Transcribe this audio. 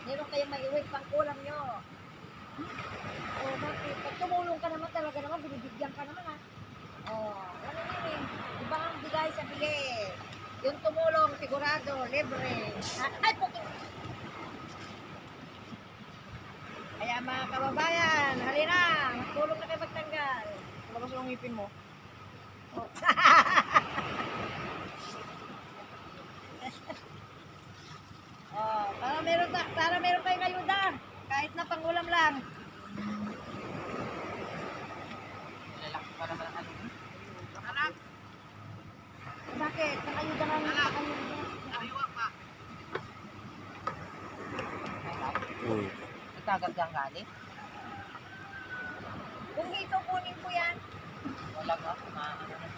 Meron kayong maiuwi pang kulang nyo. O bakit? Pag tumulong ka naman talaga naman, binibigyan ka naman ha. O, ano yun eh. Iba ang bigay sa bigay. Yung tumulong, sigurado, libre. Ay, puto! Kaya mga kababayan, halina, magtulong na kayo magtanggal. Labas yung ngipin mo. Oh. Oh, para meron kayong ayuda. Kahit na pangulam lang. Lalaki pa naman ang ano. Anak. Bakit? Nakayuda ka na. Ayuwa pa. Nagkagandang galit? Kung ito kunin ko yan. Wala ka. Maano na